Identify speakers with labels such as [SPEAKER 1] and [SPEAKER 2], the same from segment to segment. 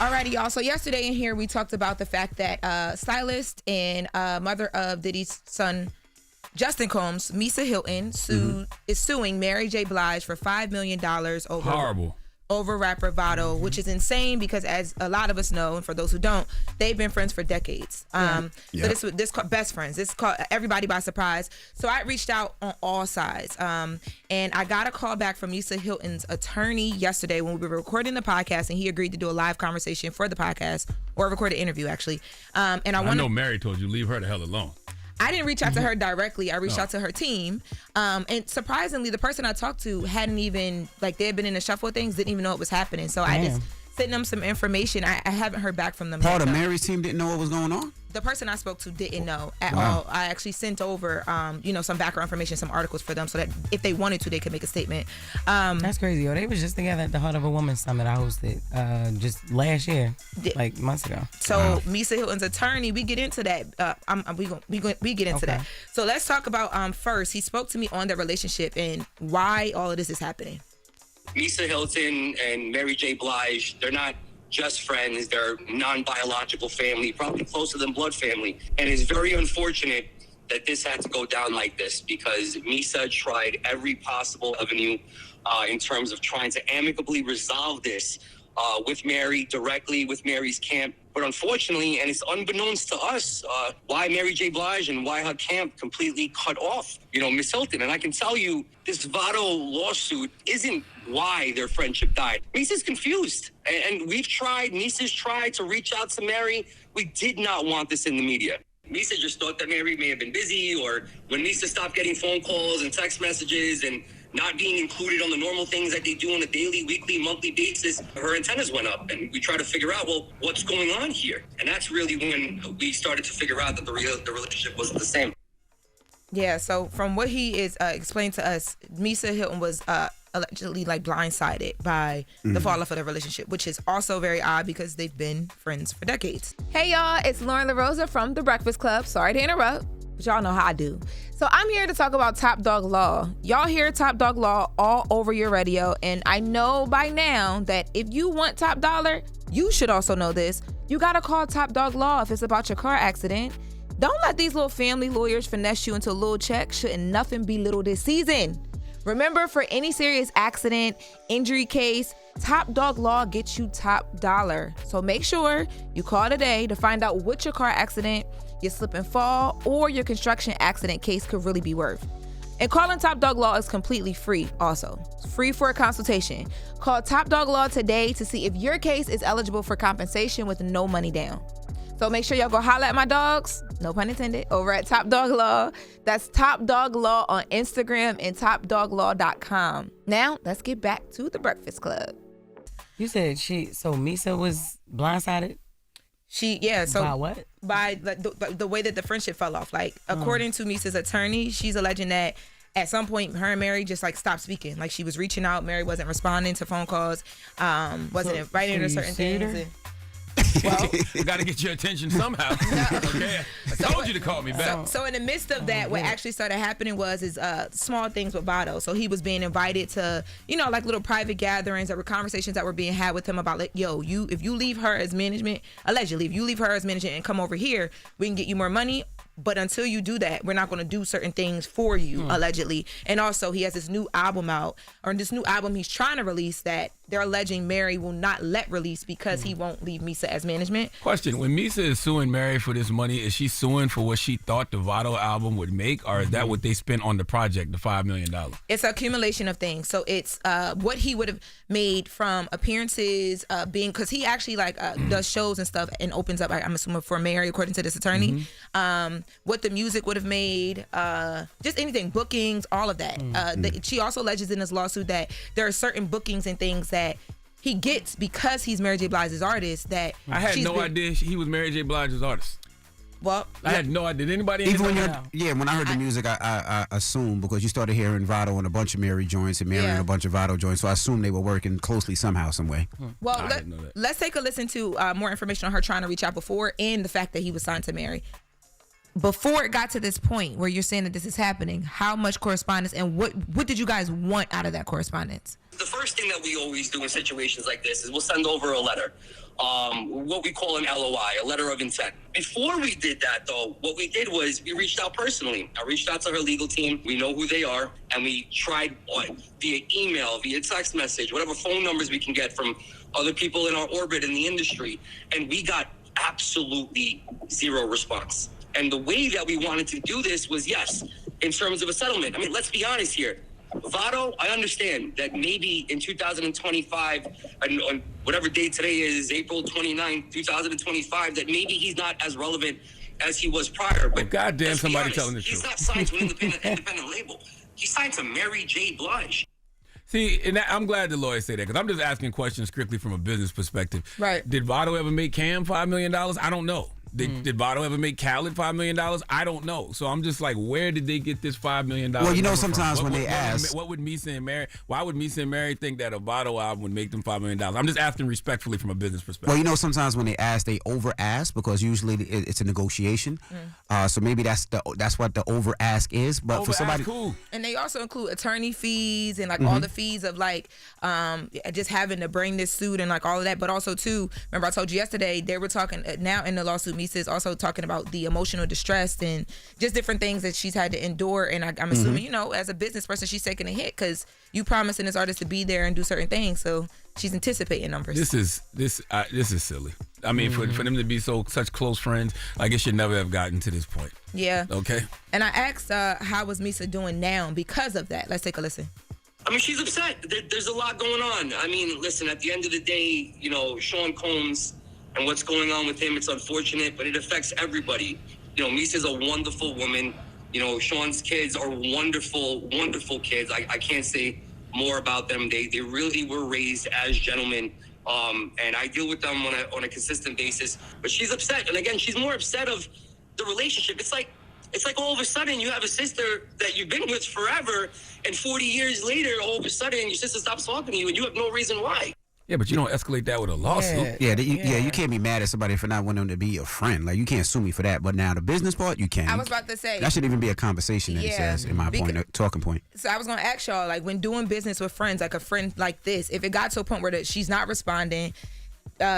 [SPEAKER 1] Alrighty, y'all. So yesterday in here, we talked about the fact that stylist and mother of Diddy's son, Justin Combs, Misa Hilton, is suing Mary J. Blige for $5 million over rapper Vado, which is insane because, as a lot of us know, and for those who don't, they've been friends for decades. So this caught best friends. This caught everybody by surprise. So I reached out on all sides, and I got a call back from Misa Hilton's attorney yesterday when we were recording the podcast, and he agreed to do a live conversation for the podcast, or a recorded interview actually. And I know
[SPEAKER 2] Mary told you leave her the hell alone.
[SPEAKER 1] I didn't reach out to her directly. I reached out to her team. And surprisingly, the person I talked to hadn't even, like, they had been in the shuffle of things, didn't even know it was happening. So I just sent them some information. I haven't heard back from them.
[SPEAKER 3] Part of Mary's team didn't know what was going on?
[SPEAKER 1] The person I spoke to didn't know at all. I actually sent over, some background information, some articles for them so that if they wanted to, they could make a statement.
[SPEAKER 4] That's crazy, yo. They was just together at the Heart of a Woman Summit I hosted just last year, like months ago.
[SPEAKER 1] So Misa Hilton's attorney, we get into that. We get into that. So let's talk about first. He spoke to me on their relationship and why all of this is happening.
[SPEAKER 5] Misa Hilton and Mary J. Blige, they're not just friends, they're non-biological family, probably closer than blood family. And it's very unfortunate that this had to go down like this because Misa tried every possible avenue in terms of trying to amicably resolve this with Mary, directly with Mary's camp. But unfortunately, and it's unbeknownst to us, why Mary J. Blige and why her camp completely cut off, Miss Hilton. And I can tell you, this Vado lawsuit isn't why their friendship died. Misa's confused. And Misa's tried to reach out to Mary. We did not want this in the media. Misa just thought that Mary may have been busy, or when Misa stopped getting phone calls and text messages and not being included on the normal things that they do on a daily, weekly, monthly basis, her antennas went up. And we tried to figure out, well, what's going on here? And that's really when we started to figure out that the relationship wasn't the same.
[SPEAKER 1] Yeah, so from what he is explained to us, Misa Hilton was allegedly blindsided by the fall off of their relationship, which is also very odd because they've been friends for decades. Hey y'all, it's Lauren LaRosa from The Breakfast Club. Sorry to interrupt, but y'all know how I do. So I'm here to talk about Top Dog Law. Y'all hear Top Dog Law all over your radio, and I know by now that if you want top dollar, you should also know this. You gotta call Top Dog Law if it's about your car accident. Don't let these little family lawyers finesse you into a little check. Shouldn't nothing be little this season. Remember, for any serious accident, injury case, Top Dog Law gets you top dollar. So make sure you call today to find out what your car accident, your slip and fall, or your construction accident case could really be worth. And calling Top Dog Law is completely free also. It's free for a consultation. Call Top Dog Law today to see if your case is eligible for compensation with no money down. So make sure y'all go holla at my dogs, no pun intended, over at Top Dog Law. That's Top Dog Law on Instagram and topdoglaw.com. Now, let's get back to The Breakfast Club.
[SPEAKER 4] You said Misa was blindsided?
[SPEAKER 1] By
[SPEAKER 4] what?
[SPEAKER 1] By the way that the friendship fell off. According to Misa's attorney, she's alleging that at some point, her and Mary just stopped speaking. She was reaching out. Mary wasn't responding to phone calls, wasn't inviting her to certain things.
[SPEAKER 2] Well, we got to get your attention somehow. Okay, I told you to call me back.
[SPEAKER 1] So in the midst of that, what actually started happening was small things with Vado. So he was being invited to, little private gatherings. There were conversations that were being had with him about if you leave her as management, allegedly, if you leave her as management and come over here, we can get you more money. But until you do that, we're not going to do certain things for you, allegedly. And also, he has this new album out, or this new album he's trying to release that they're alleging Mary will not let release because he won't leave Misa as management.
[SPEAKER 2] Question, when Misa is suing Mary for this money, is she suing for what she thought the Vado album would make, or is that what they spent on the project, the $5 million?
[SPEAKER 1] It's an accumulation of things. So it's what he would have made from appearances, because he actually does shows and stuff and opens up, I'm assuming, for Mary, according to this attorney. What the music would have made, just anything, bookings, all of that. She also alleges in this lawsuit that there are certain bookings and things that he gets because he's Mary J. Blige's artist. That
[SPEAKER 2] I had no idea he was Mary J. Blige's artist.
[SPEAKER 1] Well,
[SPEAKER 2] I had no idea. Did anybody?
[SPEAKER 3] Even when I heard the music, I assumed, because you started hearing Vado on a bunch of Mary joints and Mary on a bunch of Vado joints, so I assumed they were working closely somehow, some way.
[SPEAKER 1] Well, let's take a listen to more information on her trying to reach out before and the fact that he was signed to Mary. before it got to this point where you're saying that this is happening, how much correspondence and what did you guys want out of that correspondence?
[SPEAKER 5] The first thing that we always do in situations like this is we'll send over a letter, what we call an LOI, a letter of intent. Before we did that, though, what we did was we reached out personally. I reached out to her legal team. We know who they are, and we tried via email, via text message, whatever phone numbers we can get from other people in our orbit in the industry, and we got absolutely zero response. And the way that we wanted to do this was, yes, in terms of a settlement. I mean, let's be honest here. Vado, I understand that maybe in 2025, and on whatever date today is, April 29, 2025, that maybe he's not as relevant as he was prior. But
[SPEAKER 2] well, goddamn, somebody telling the
[SPEAKER 5] truth. He's not signed to an independent label. He's signed to Mary J. Blige.
[SPEAKER 2] See, and I'm glad the lawyers say that because I'm just asking questions strictly from a business perspective.
[SPEAKER 1] Right.
[SPEAKER 2] Did Vado ever make Cam $5 million? I don't know. Did Vado ever make Khaled $5 million? I don't know. So I'm just like, where did they get this $5 million?
[SPEAKER 3] Well, you know, sometimes when they ask,
[SPEAKER 2] what would Misa and Mary? Why would Misa and Mary think that a Vado album would make them $5 million? I'm just asking respectfully from a business perspective.
[SPEAKER 3] Well, you know, sometimes when they ask, they over ask because usually it's a negotiation. So maybe that's what the over ask is. But for somebody,
[SPEAKER 2] cool.
[SPEAKER 1] And they also include attorney fees and like all the fees of like just having to bring this suit and like all of that. But also too, remember I told you yesterday they were talking now in the lawsuit. Misa is also talking about the emotional distress and just different things that she's had to endure. And I'm assuming, you know, as a business person, she's taking a hit because you promising this artist to be there and do certain things. So she's anticipating numbers.
[SPEAKER 2] This is silly. I mean, for them to be such close friends, like it should never have gotten to this point.
[SPEAKER 1] Yeah.
[SPEAKER 2] Okay.
[SPEAKER 1] And I asked, how was Misa doing now because of that? Let's take a listen.
[SPEAKER 5] I mean, she's upset. There's a lot going on. I mean, listen, at the end of the day, you know, Sean Combs and what's going on with him, it's unfortunate, but it affects everybody. You know, Misa's a wonderful woman. You know, Sean's kids are wonderful, wonderful kids. I can't say more about them. They really were raised as gentlemen. And I deal with them on a consistent basis. But she's upset. And again, she's more upset of the relationship. It's like all of a sudden you have a sister that you've been with forever, and 40 years later, all of a sudden your sister stops talking to you and you have no reason why.
[SPEAKER 2] Yeah, but you don't escalate that with a lawsuit.
[SPEAKER 3] You can't be mad at somebody for not wanting to be a friend. Like, you can't sue me for that. But now the business part, you can.
[SPEAKER 1] I was about to say.
[SPEAKER 3] That should even be a conversation that it says, in my talking point.
[SPEAKER 1] So I was going to ask y'all, like, when doing business with friends, like a friend like this, if it got to a point where she's not responding,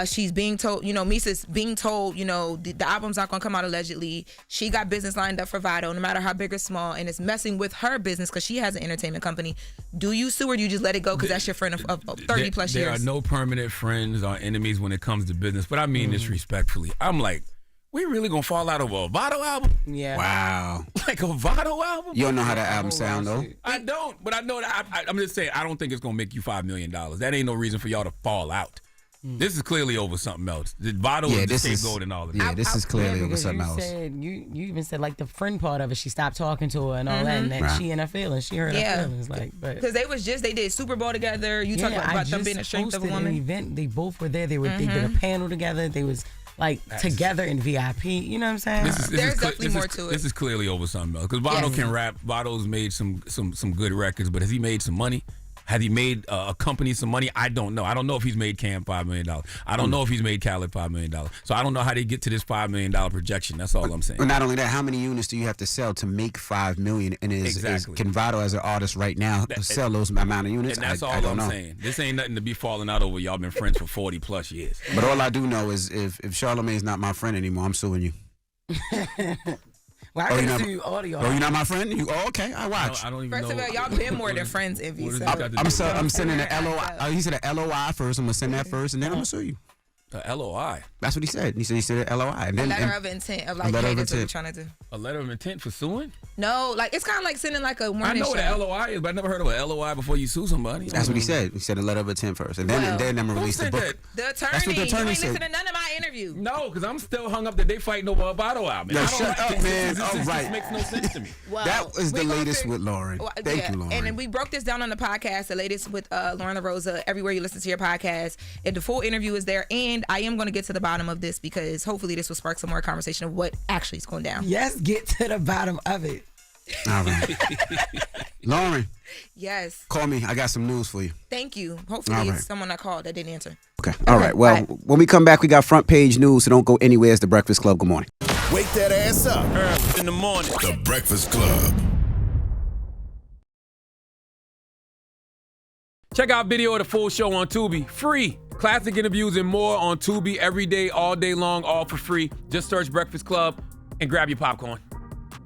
[SPEAKER 1] she's being told, you know, Misa's being told, you know, the album's not going to come out allegedly. She got business lined up for Vado, no matter how big or small, and it's messing with her business because she has an entertainment company. Do you sue or do you just let it go because that's your friend of 30 plus years?
[SPEAKER 2] There are no permanent friends or enemies when it comes to business, but I mean this respectfully. I'm like, we really going to fall out over a Vado album?
[SPEAKER 4] Yeah.
[SPEAKER 3] Wow.
[SPEAKER 2] Like a Vado album?
[SPEAKER 3] You don't know how that album sound, though?
[SPEAKER 2] I don't, but I know that. I'm just saying, I don't think it's going to make you $5 million. That ain't no reason for y'all to fall out. This is clearly over something else. The Vado is the scapegoat and all of that.
[SPEAKER 3] Yeah, this is clearly over something else.
[SPEAKER 4] You even said like the friend part of it. She stopped talking to her and all that, and that she in her feelings. She hurt her feelings, like.
[SPEAKER 1] Because they did Super Bowl together. You talking about them being a strength of a woman.
[SPEAKER 4] An event. They both were there. They did a panel together. They was like together in VIP. You know what I'm saying?
[SPEAKER 1] There's definitely more to it.
[SPEAKER 2] This is clearly over something else. Because Vado can rap. Vado's made some good records, but has he made some money? Has he made a company some money? I don't know. I don't know if he's made Cam $5 million. I don't know if he's made Khaled $5 million. So I don't know how they get to this $5 million projection. That's all I'm saying.
[SPEAKER 3] But not only that, how many units do you have to sell to make $5 million? And can Vado as an artist right now sell those amount of units?
[SPEAKER 2] And that's all I'm saying. This ain't nothing to be falling out over. Y'all been friends for 40 plus years.
[SPEAKER 3] But all I do know is if Charlamagne's not my friend anymore, I'm suing you.
[SPEAKER 4] Well, I can see you audio.
[SPEAKER 3] Oh, you're not my friend? Okay, I watch.
[SPEAKER 2] I don't even know.
[SPEAKER 1] First of all, y'all been more than friends, Envy.
[SPEAKER 3] I'm sending an LOI. He said an LOI first. I'm going to send that first, and then I'm going to sue you.
[SPEAKER 2] A LOI?
[SPEAKER 3] That's what he said. He said an LOI. And then,
[SPEAKER 1] a letter of intent of like, hey, that's what we're trying to do.
[SPEAKER 2] A letter of intent for suing?
[SPEAKER 1] No, like it's kind of like sending like a warning.
[SPEAKER 2] I know what an LOI is, but I never heard of an LOI before you sue somebody.
[SPEAKER 3] That's what he said. He said a letter of intent first, and then I'm going to release the book.
[SPEAKER 1] The attorney.
[SPEAKER 3] That's what the attorney
[SPEAKER 1] you ain't
[SPEAKER 3] said.
[SPEAKER 1] listen to none of my interview.
[SPEAKER 2] No, because I'm still hung up that they fighting over a Vado album.
[SPEAKER 3] No, shut up, man.
[SPEAKER 2] All right. This makes no sense to me.
[SPEAKER 1] Well,
[SPEAKER 3] that is the latest with Lauren. Thank you, Lauren.
[SPEAKER 1] And then we broke this down on the podcast, the latest with Lauren LaRosa, everywhere you listen to your podcast. And the full interview is there. And I am going to get to the bottom of this because hopefully this will spark some more conversation of what actually is going down.
[SPEAKER 4] Yes, get to the bottom of it.
[SPEAKER 3] All right. Lauren.
[SPEAKER 1] Yes.
[SPEAKER 3] Call me. I got some news for you.
[SPEAKER 1] Thank you. Hopefully it's someone I called that didn't answer.
[SPEAKER 3] Okay. All right. Well, when we come back, we got front page news, so don't go anywhere. It's The Breakfast Club. Good morning.
[SPEAKER 6] Wake that ass up.
[SPEAKER 2] Early in the morning.
[SPEAKER 6] The Breakfast Club.
[SPEAKER 2] Check out video of the full show on Tubi. Free. Classic interviews and more on Tubi every day, all day long, all for free. Just search Breakfast Club and grab your popcorn.